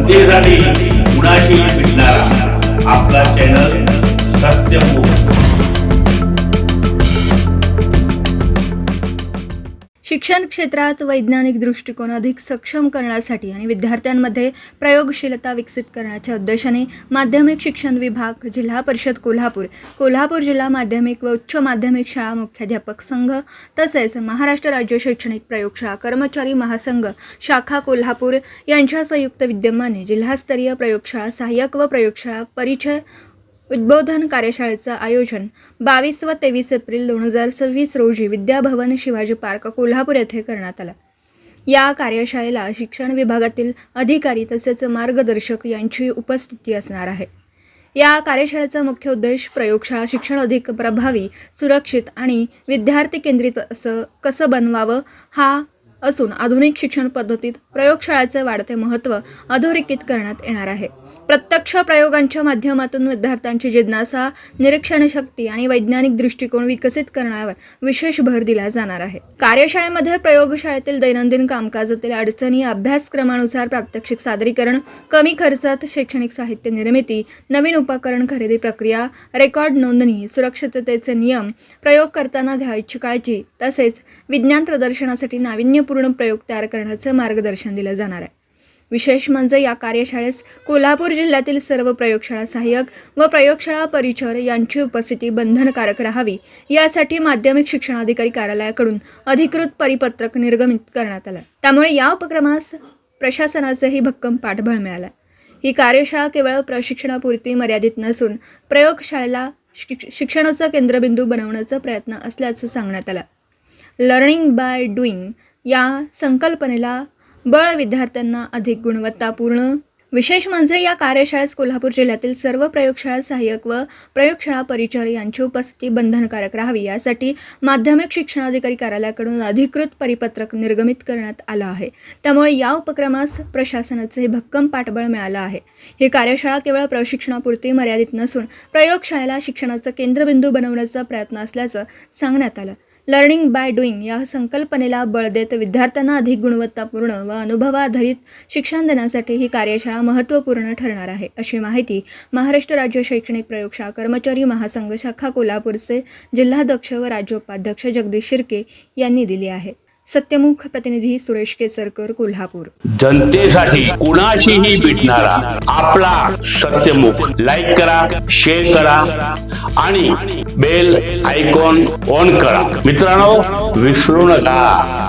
जनतेसाठी कुणाशी भेटणारा आपला चॅनल सत्यमुख। शिक्षण क्षेत्रात वैज्ञानिक दृष्टिकोन अधिक सक्षम करण्यासाठी आणि विद्यार्थ्यांमध्ये प्रयोगशीलता विकसित करण्याच्या उद्देशाने माध्यमिक शिक्षण विभाग, जिल्हा परिषद कोल्हापूर, कोल्हापूर जिल्हा माध्यमिक व उच्च माध्यमिक शाळा मुख्याध्यापक संघ तसेच महाराष्ट्र राज्य शैक्षणिक प्रयोगशाळा कर्मचारी महासंघ शाखा कोल्हापूर यांच्या संयुक्त विद्यमाने जिल्हास्तरीय प्रयोगशाळा सहाय्यक व प्रयोगशाळा परिचय उद्बोधन कार्यशाळेचं आयोजन 22 व 23 एप्रिल 2026 रोजी विद्याभवन शिवाजी पार्क कोल्हापूर येथे करण्यात आलं। या कार्यशाळेला शिक्षण विभागातील अधिकारी तसेच मार्गदर्शक यांची उपस्थिती असणार आहे। या कार्यशाळेचा मुख्य उद्देश प्रयोगशाळा शिक्षण अधिक प्रभावी, सुरक्षित आणि विद्यार्थी केंद्रित कसं बनवावं हा असून आधुनिक शिक्षण पद्धतीत प्रयोगशाळेचे वाढते महत्त्व अधोरेखित करण्यात येणार आहे। प्रत्यक्ष प्रयोगांच्या माध्यमातून विद्यार्थ्यांची जिज्ञासा, निरीक्षण शक्ती आणि वैज्ञानिक दृष्टिकोन विकसित करण्यावर विशेष भर दिला जाणार आहे। कार्यशाळेमध्ये प्रयोगशाळेतील दैनंदिन कामकाजातील अडचणी, अभ्यासक्रमानुसार प्रात्यक्षिक सादरीकरण, कमी खर्चात शैक्षणिक साहित्य निर्मिती, नवीन उपकरण खरेदी प्रक्रिया, रेकॉर्ड नोंदणी, सुरक्षिततेचे नियम, प्रयोग करताना घ्यायची काळजी तसेच विज्ञान प्रदर्शनासाठी नाविन्यपूर्ण प्रयोग तयार करण्याचे मार्गदर्शन दिले जाणार आहे। विशेष म्हणजे या कार्यशाळेस कोल्हापूर जिल्ह्यातील सर्व प्रयोगशाळा सहाय्यक व प्रयोगशाळा परिचर यांची उपस्थिती बंधनकारक राहावी यासाठी माध्यमिक शिक्षणाधिकारी कार्यालयाकडून अधिकृत परिपत्रक निर्गमित करण्यात आलं। त्यामुळे या उपक्रमास प्रशासनाचेही भक्कम पाठबळ मिळालं। ही कार्यशाळा केवळ प्रशिक्षणापुरती मर्यादित नसून प्रयोगशाळेला शिक्षणाचा केंद्रबिंदू बनवण्याचा प्रयत्न असल्याचं सांगण्यात आलं। लर्निंग बाय डुईंग या संकल्पनेला बळ विद्यार्थ्यांना अधिक गुणवत्तापूर्ण। विशेष म्हणजे या कार्यशाळेत कोल्हापूर जिल्ह्यातील सर्व प्रयोगशाळा सहाय्यक व प्रयोगशाळा परिचर यांची उपस्थिती बंधनकारक राहावी यासाठी माध्यमिक शिक्षणाधिकारी कार्यालयाकडून अधिकृत परिपत्रक निर्गमित करण्यात आलं आहे। त्यामुळे या उपक्रमास प्रशासनाचे भक्कम पाठबळ मिळालं आहे। ही कार्यशाळा केवळ प्रशिक्षणापुरती मर्यादित नसून प्रयोगशाळेला शिक्षणाचा केंद्रबिंदू बनवण्याचा प्रयत्न असल्याचं सांगण्यात आलं। लर्निंग बाय डुईंग या संकल्पनेला बळ देत विद्यार्थ्यांना अधिक गुणवत्तापूर्ण व अनुभवाधारित शिक्षण देण्यासाठी ही कार्यशाळा महत्त्वपूर्ण ठरणार आहे, अशी माहिती महाराष्ट्र राज्य शैक्षणिक प्रयोगशाळा कर्मचारी महासंघ शाखा कोल्हापूरचे जिल्हाध्यक्ष व राज्य उपाध्यक्ष जगदीश शिर्के यांनी दिली आहे। सत्यमुख प्रतिनिधी सुरेश केसरकर, कोल्हापूर। जनतेसाठी कुणाशीही भेटणारा आपला सत्यमुख। लाईक करा, शेअर करा आणि बेल आयकॉन ऑन करा। मित्रांनो, विसरू नका।